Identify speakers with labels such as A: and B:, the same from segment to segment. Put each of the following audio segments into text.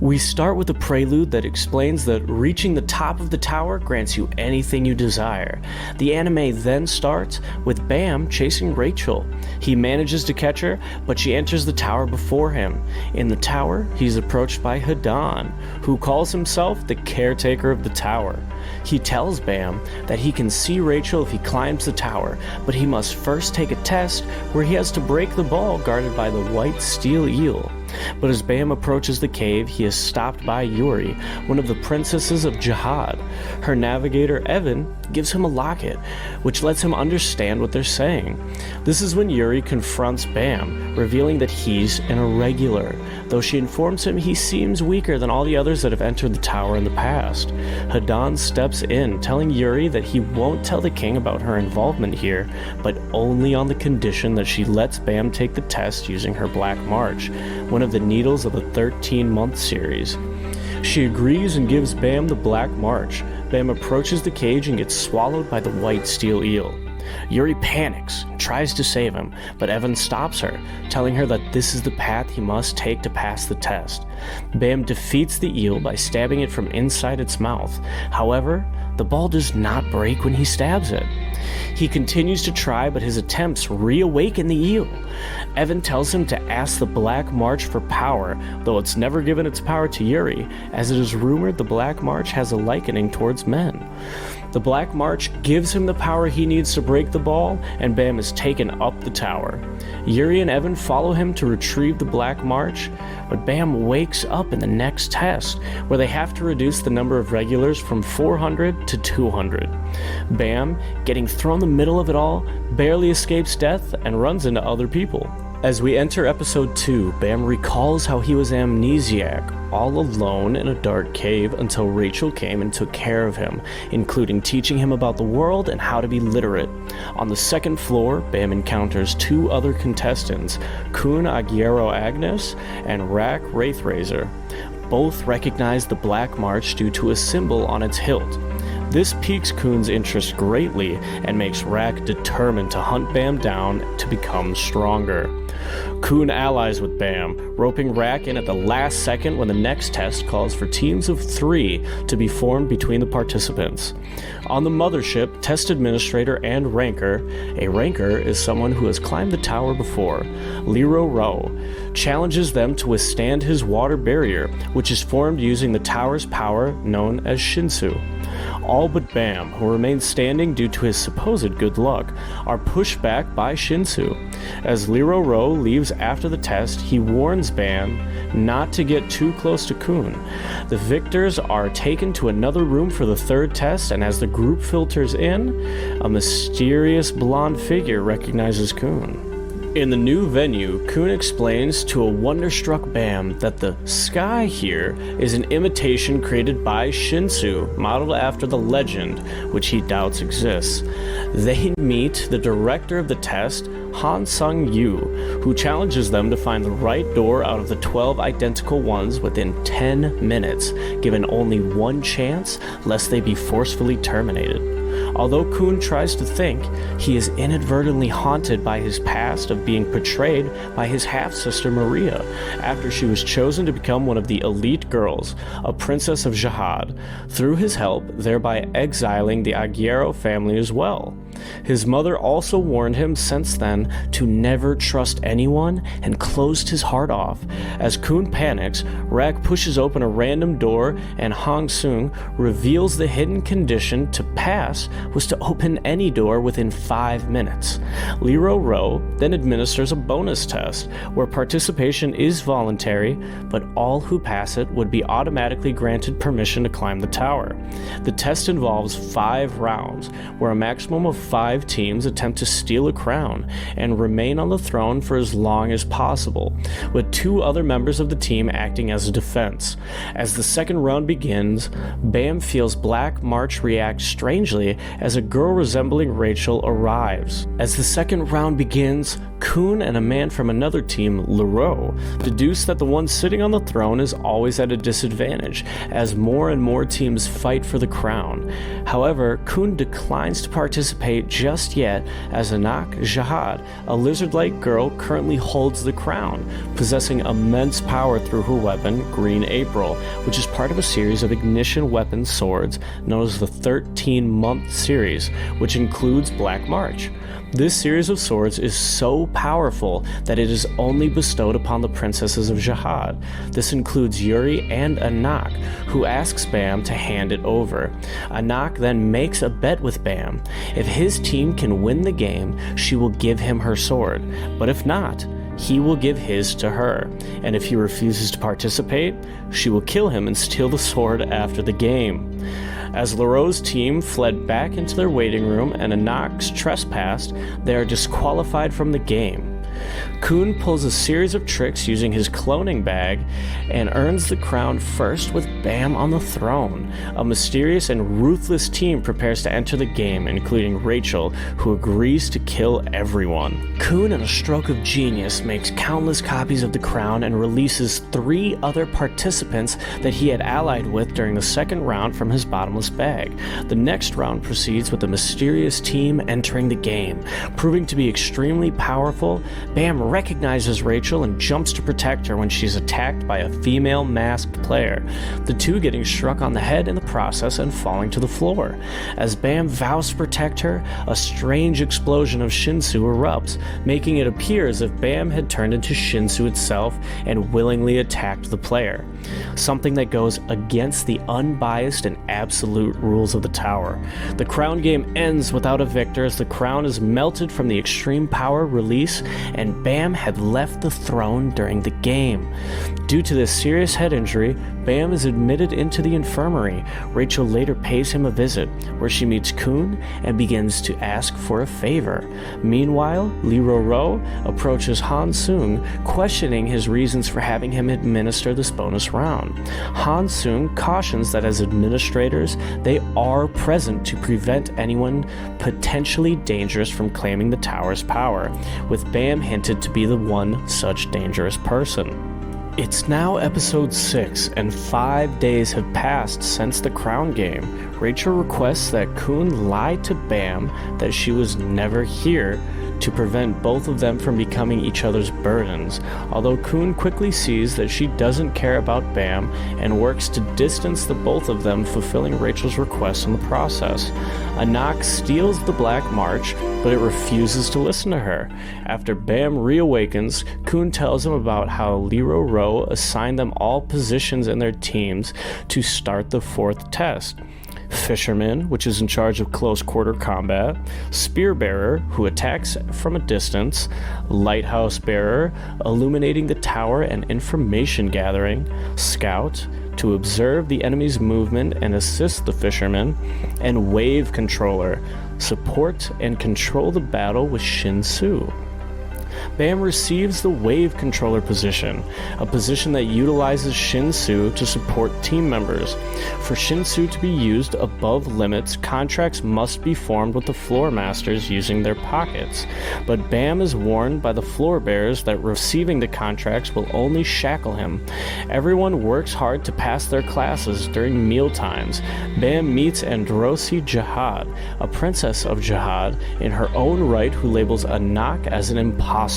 A: We start with a prelude that explains that reaching the top of the tower grants you anything you desire. The anime then starts with Bam chasing Rachel. He manages to catch her, but she enters the tower before him. In the tower, he's approached by Hadan, who calls himself the caretaker of the tower. He tells Bam that he can see Rachel if he climbs the tower, but he must first take a test where he has to break the ball guarded by the white steel eel. But as Bam approaches the cave, he is stopped by Yuri, one of the princesses of Jihad. Her navigator, Evan, gives him a locket, which lets him understand what they're saying. This is when Yuri confronts Bam, revealing that he's an irregular. Though she informs him he seems weaker than all the others that have entered the tower in the past. Hadan steps in, telling Yuri that he won't tell the king about her involvement here, but only on the condition that she lets Bam take the test using her Black March, one of the needles of the 13-month series. She agrees and gives Bam the Black March. Bam approaches the cage and gets swallowed by the white steel eel. Yuri panics and tries to save him, but Evan stops her, telling her that this is the path he must take to pass the test. Bam defeats the eel by stabbing it from inside its mouth. However, the ball does not break when he stabs it. He continues to try, but his attempts reawaken the eel. Evan tells him to ask the Black March for power, though it's never given its power to Yuri, as it is rumored the Black March has a likening towards men. The Black March gives him the power he needs to break the ball, and Bam is taken up the tower. Yuri and Evan follow him to retrieve the Black March, but Bam wakes up in the next test, where they have to reduce the number of regulars from 400 to 200. Bam, getting thrown in the middle of it all, barely escapes death and runs into other people. As we enter episode 2, Bam recalls how he was amnesiac, all alone in a dark cave until Rachel came and took care of him, including teaching him about the world and how to be literate. On the second floor, Bam encounters two other contestants, Kun Aguero Agnes and Rack Wraithrazor. Both recognize the Black March due to a symbol on its hilt. This piques Kun's interest greatly and makes Rack determined to hunt Bam down to become stronger. Kun allies with Bam, roping Rack in at the last second when the next test calls for teams of 3 to be formed between the participants. On the mothership, test administrator and ranker, a ranker is someone who has climbed the tower before, Liro Ro, challenges them to withstand his water barrier, which is formed using the tower's power known as Shinsu. All but Bam, who remains standing due to his supposed good luck, are pushed back by Shinsu. As Liro Ro leaves after the test, he warns Bam not to get too close to Kun. The victors are taken to another room for the third test, and as the group filters in, a mysterious blonde figure recognizes Kun. In the new venue, Kun explains to a wonderstruck Bam that the sky here is an imitation created by Shinsu, modeled after the legend, which he doubts exists. They meet the director of the test, Han Sung-yu, who challenges them to find the right door out of the 12 identical ones within 10 minutes, given only one chance lest they be forcefully terminated. Although Kun tries to think, he is inadvertently haunted by his past of being betrayed by his half-sister Maria after she was chosen to become one of the elite girls, a princess of Jihad, through his help, thereby exiling the Aguero family as well. His mother also warned him since then to never trust anyone and closed his heart off. As Kun panics, Rack pushes open a random door and Hong Sung reveals the hidden condition to pass was to open any door within 5 minutes. Liro Ro then administers a bonus test where participation is voluntary, but all who pass it would be automatically granted permission to climb the tower. The test involves 5 rounds, where a maximum of 5 teams attempt to steal a crown and remain on the throne for as long as possible, with 2 other members of the team acting as a defense. As the second round begins, Bam feels Black March react strangely as a girl resembling Rachel arrives. As the second round begins, Kun and a man from another team, Leroux, deduce that the one sitting on the throne is always at a disadvantage, as more and more teams fight for the crown. However, Kun declines to participate participate just yet, as Anak Jihad, a lizard-like girl, currently holds the crown, possessing immense power through her weapon, Green April, which is part of a series of ignition weapon swords known as the 13-month series, which includes Black March. This series of swords is so powerful that it is only bestowed upon the princesses of Jihad. This includes Yuri and Anak, who asks Bam to hand it over. Anak then makes a bet with Bam. If his team can win the game, she will give him her sword, but if not, he will give his to her, and if he refuses to participate, she will kill him and steal the sword after the game. As Leroux's team fled back into their waiting room and Anak's trespassed, they are disqualified from the game. Kun pulls a series of tricks using his cloning bag and earns the crown first with Bam on the throne. A mysterious and ruthless team prepares to enter the game, including Rachel, who agrees to kill everyone. Kun, in a stroke of genius, makes countless copies of the crown and releases 3 other participants that he had allied with during the second round from his bottomless bag. The next round proceeds with a mysterious team entering the game. Proving to be extremely powerful, Bam recognizes Rachel and jumps to protect her when she's attacked by a female masked player, the two getting struck on the head in the process and falling to the floor. As Bam vows to protect her, a strange explosion of Shinsu erupts, making it appear as if Bam had turned into Shinsu itself and willingly attacked the player, something that goes against the unbiased and absolute rules of the tower. The crown game ends without a victor as the crown is melted from the extreme power release, and Bam had left the throne during the game. Due to this serious head injury, Bam is admitted into the infirmary. Rachel later pays him a visit, where she meets Kun and begins to ask for a favor. Meanwhile, Leroux approaches Han Sung, questioning his reasons for having him administer this bonus round. Han Sung cautions that as administrators, they are present to prevent anyone potentially dangerous from claiming the tower's power, with Bam hinted to be the one such dangerous person. It's now episode 6, and 5 days have passed since the crown game. Rachel requests that Kun lie to Bam that she was never here to prevent both of them from becoming each other's burdens, although Kun quickly sees that she doesn't care about Bam and works to distance the both of them, fulfilling Rachel's request in the process. Anak steals the Black March, but it refuses to listen to her. After Bam reawakens, Kun tells him about how Leroux assigned them all positions in their teams to start the 4th test. Fisherman, which is in charge of close quarter combat, Spear Bearer, who attacks from a distance, Lighthouse Bearer, illuminating the tower and information gathering, Scout, to observe the enemy's movement and assist the fisherman, and Wave Controller, support and control the battle with Shinsu. Bam receives the Wave Controller position, a position that utilizes Shinsu to support team members. For Shinsu to be used above limits, contracts must be formed with the floor masters using their pockets, but Bam is warned by the floor bearers that receiving the contracts will only shackle him. Everyone works hard to pass their classes during meal times. Bam meets Androsi Jihad, a princess of Jihad in her own right, who labels Anak as an imposter.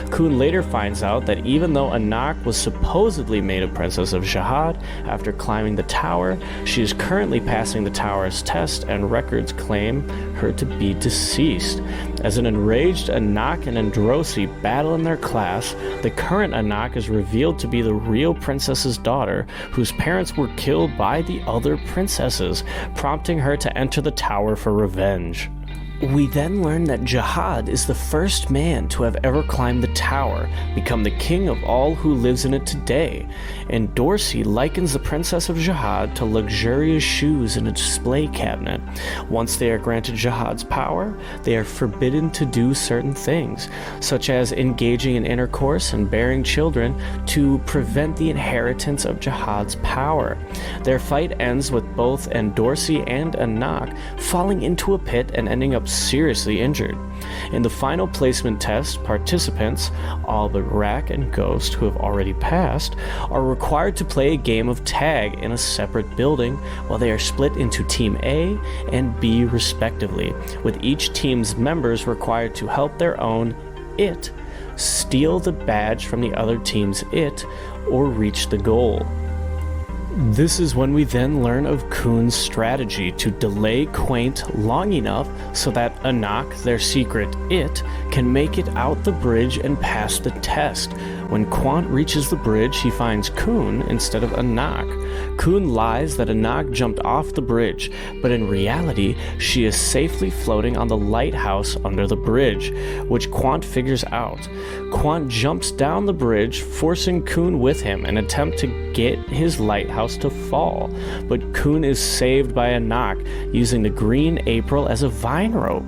A: Kun later finds out that even though Anak was supposedly made a princess of Jihad after climbing the tower, she is currently passing the tower's test, and records claim her to be deceased. As an enraged Anak and Androsi battle in their class, the current Anak is revealed to be the real princess's daughter, whose parents were killed by the other princesses, prompting her to enter the tower for revenge. We then learn that Jihad is the first man to have ever climbed the tower, become the king of all who lives in it today, and Dorsey likens the princess of Jihad to luxurious shoes in a display cabinet. Once they are granted Jihad's power, they are forbidden to do certain things, such as engaging in intercourse and bearing children, to prevent the inheritance of Jihad's power. Their fight ends with both Dorsey and Anak falling into a pit and ending up seriously injured. In the final placement test, participants, all but Rack and Ghost, who have already passed, are required to play a game of tag in a separate building while they are split into Team A and B respectively, with each team's members required to help their own it steal the badge from the other team's it or reach the goal. This is when we then learn of Khun's strategy to delay Quaint long enough so that Anak, their secret it, can make it out the bridge and pass the test. When Quant reaches the bridge, he finds Khun instead of Anak. Khun lies that Anak jumped off the bridge, but in reality, she is safely floating on the lighthouse under the bridge, which Quant figures out. Quant jumps down the bridge, forcing Khun with him in an attempt to get his lighthouse to fall, but Khun is saved by Anak using the green April as a vine rope.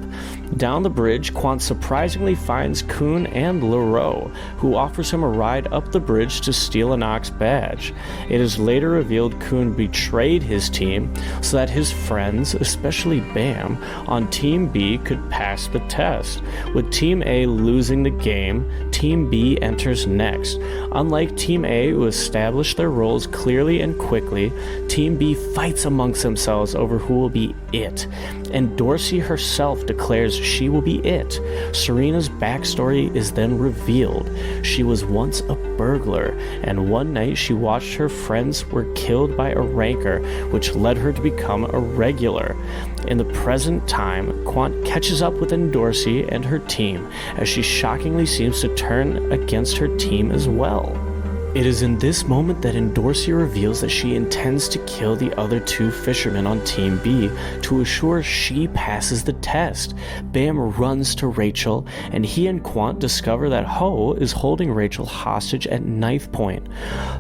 A: Down the bridge, Quant surprisingly finds Khun and Leroux, who offers him a ride up the bridge to steal Anak's badge. It is later revealed Khun betrayed his team so that his friends, especially Bam, on Team B could pass the test. With Team A losing the game, Team B enters next. Unlike Team A, who established their roles clearly and quickly, Team B fights amongst themselves over who will be it, and Dorsey herself declares she will be it. Serena's backstory is then revealed. She was once a burglar, and one night she watched her friends were killed by a rancor, which led her to become a regular. In the present time, Quant catches up with Dorsey and her team, as she shockingly seems to turn against her team as well. It is in this moment that Dorsey reveals that she intends to kill the other two fishermen on Team B to assure she passes the test. Bam runs to Rachel, and he and Quant discover that Ho is holding Rachel hostage at knife point.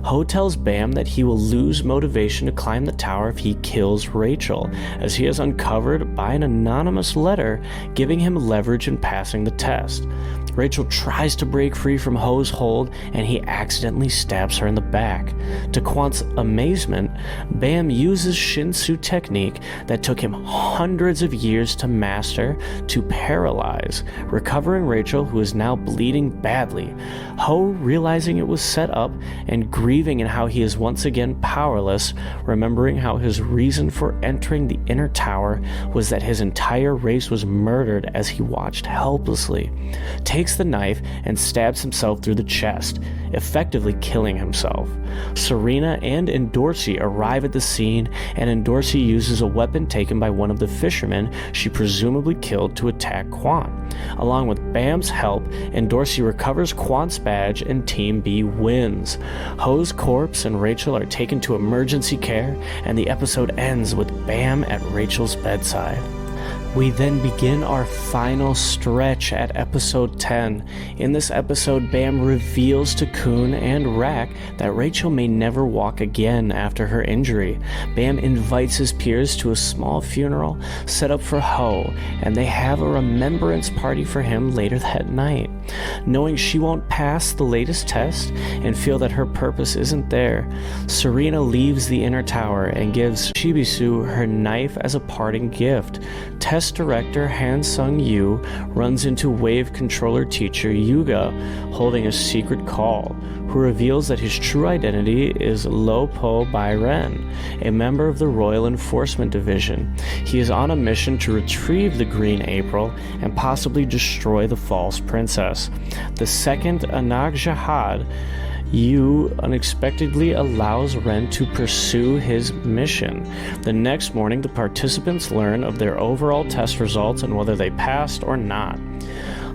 A: Ho tells Bam that he will lose motivation to climb the tower if he kills Rachel, as he is uncovered by an anonymous letter giving him leverage in passing the test. Rachel tries to break free from Ho's hold, and he accidentally stabs her in the back. To Quant's amazement, Bam uses Shinsu technique that took him hundreds of years to master to paralyze, recovering Rachel, who is now bleeding badly. Ho, realizing it was set up and grieving in how he is once again powerless, remembering how his reason for entering the inner tower was that his entire race was murdered as he watched helplessly, takes the knife and stabs himself through the chest, effectively killing himself. Serena and Dorsey arrive at the scene, and Dorsey uses a weapon taken by one of the fishermen she presumably killed to attack Quant. Along with Bam's help, Dorsey recovers Quant's badge and Team B wins. Ho's corpse and Rachel are taken to emergency care, and the episode ends with Bam at Rachel's bedside. We then begin our final stretch at episode 10. In this episode, Bam reveals to Khun and Rack that Rachel may never walk again after her injury. Bam invites his peers to a small funeral set up for Ho, and they have a remembrance party for him later that night. Knowing she won't pass the latest test and feel that her purpose isn't there, Serena leaves the inner tower and gives Shibisu her knife as a parting gift. Test director Han Sung-yu runs into wave controller teacher Yuga holding a secret call, who reveals that his true identity is Lo Po Bai Ren, a member of the Royal Enforcement Division. He is on a mission to retrieve the Green April and possibly destroy the false princess. The second Anag Jihad, Yu unexpectedly allows Ren to pursue his mission. The next morning, the participants learn of their overall test results and whether they passed or not.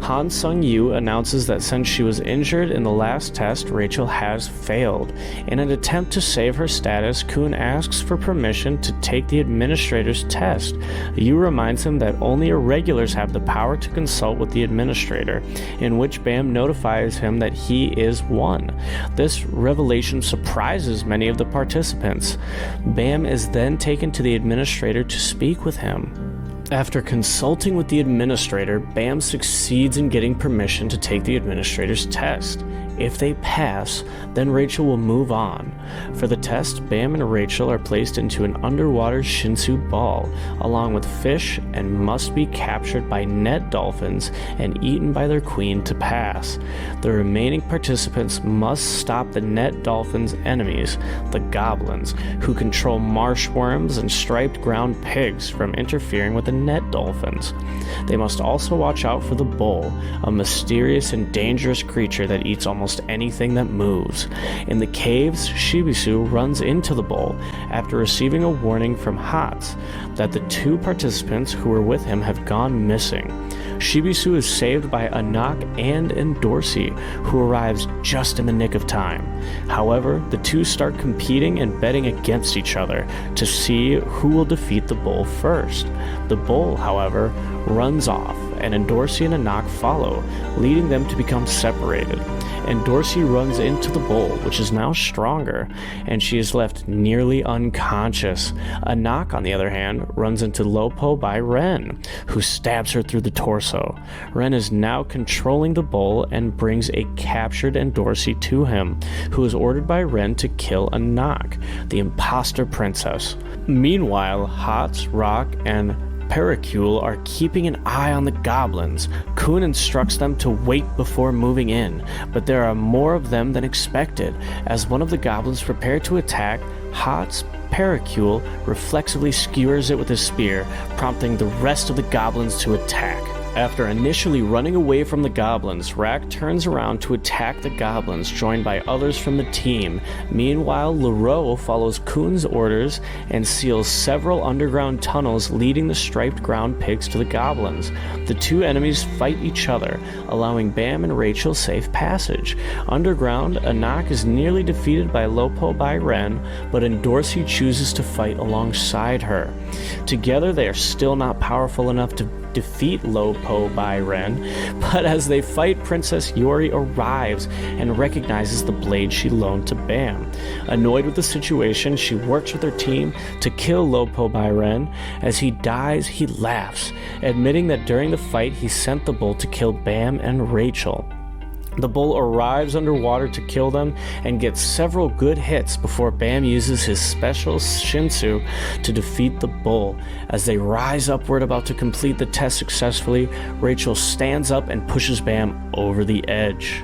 A: Han Sung-yu announces that since she was injured in the last test, Rachel has failed. In an attempt to save her status, Khun asks for permission to take the administrator's test. Yu reminds him that only irregulars have the power to consult with the administrator, in which Bam notifies him that he is one. This revelation surprises many of the participants. Bam is then taken to the administrator to speak with him. After consulting with the administrator, Bam succeeds in getting permission to take the administrator's test. If they pass, then Rachel will move on. For the test, Bam and Rachel are placed into an underwater Shinsu ball, along with fish, and must be captured by net dolphins and eaten by their queen to pass. The remaining participants must stop the net dolphins' enemies, the goblins, who control marsh worms and striped ground pigs, from interfering with the net dolphins. They must also watch out for the bull, a mysterious and dangerous creature that eats almost anything that moves. In the caves, Shibisu runs into the bull after receiving a warning from Hats that the two participants who were with him have gone missing. Shibisu is saved by Anak and Endorsi, who arrives just in the nick of time. However, the two start competing and betting against each other to see who will defeat the bull first. The bull, however, runs off, and Endorsi and Anak follow, leading them to become separated. Endorsi runs into the bull, which is now stronger, and she is left nearly unconscious. Anak, on the other hand, runs into Lopo by Ren, who stabs her through the torso. Ren is now controlling the bull and brings a captured Endorsi to him, who is ordered by Ren to kill Anak, the imposter princess. Meanwhile, Hats, Rock, and Pericule are keeping an eye on the goblins. Kun instructs them to wait before moving in, but there are more of them than expected. As one of the goblins prepare to attack, Hot's Pericule reflexively skewers it with his spear, prompting the rest of the goblins to attack. After initially running away from the goblins, Rack turns around to attack the goblins, joined by others from the team. Meanwhile, Leroux follows Kun's orders and seals several underground tunnels leading the striped ground pigs to the goblins. The two enemies fight each other, allowing Bam and Rachel safe passage. Underground, Anak is nearly defeated by Lopo by Ren, but Endorsi chooses to fight alongside her. Together, they are still not powerful enough to defeat Lopo by Ren, but as they fight, Princess Yori arrives and recognizes the blade she loaned to Bam. Annoyed with the situation, she works with her team to kill Lopo by Ren. As he dies, he laughs, admitting that during the fight he sent the bull to kill Bam and Rachel. The bull arrives underwater to kill them and gets several good hits before Bam uses his special Shinsu to defeat the bull. As they rise upward about to complete the test successfully, Rachel stands up and pushes Bam over the edge.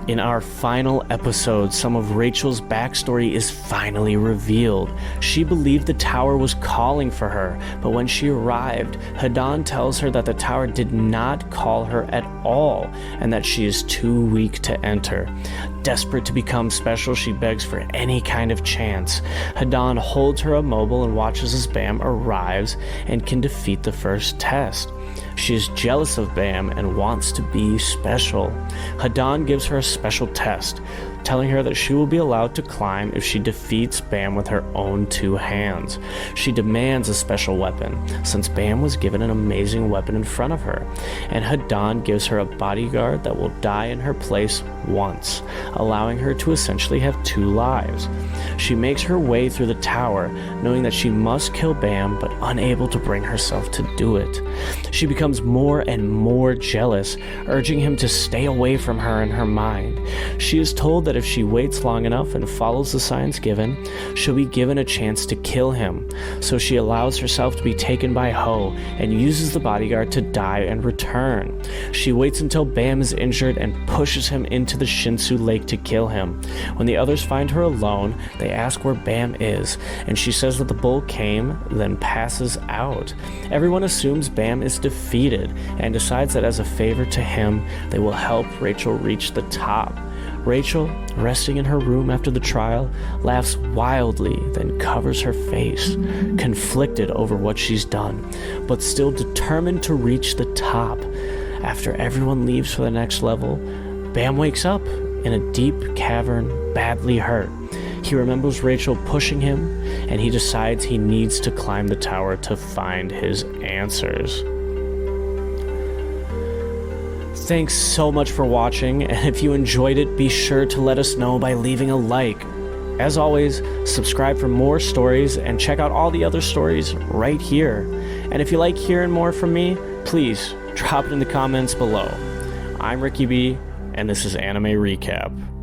A: In our final episode, some of Rachel's backstory is finally revealed. She believed the tower was calling for her, but when she arrived, Hadan tells her that the tower did not call her at all, and that she is too weak to enter. Desperate to become special, she begs for any kind of chance. Hadan holds her immobile and watches as Bam arrives and can defeat the first test. She is jealous of Bam and wants to be special. Hadan gives her a special test, telling her that she will be allowed to climb if she defeats Bam with her own two hands. She demands a special weapon, since Bam was given an amazing weapon in front of her, and Hadan gives her a bodyguard that will die in her place once, allowing her to essentially have two lives. She makes her way through the tower, knowing that she must kill Bam, but unable to bring herself to do it. She becomes more and more jealous, urging him to stay away from her in her mind. She is told that if she waits long enough and follows the signs given, she'll be given a chance to kill him. So she allows herself to be taken by Ho and uses the bodyguard to die and return. She waits until Bam is injured and pushes him into the Shinsu Lake to kill him. When the others find her alone, they ask where Bam is, and she says that the bull came, then passes out. Everyone assumes Bam is defeated and decides that as a favor to him, they will help Rachel reach the top. Rachel, resting in her room after the trial, laughs wildly, then covers her face, conflicted over what she's done, but still determined to reach the top. After everyone leaves for the next level, Bam wakes up in a deep cavern, badly hurt. He remembers Rachel pushing him, and he decides he needs to climb the tower to find his answers. Thanks so much for watching, and if you enjoyed it, be sure to let us know by leaving a like. As always, subscribe for more stories and check out all the other stories right here. And if you like hearing more from me, please drop it in the comments below. I'm Ricky B. and this is Anime Recap.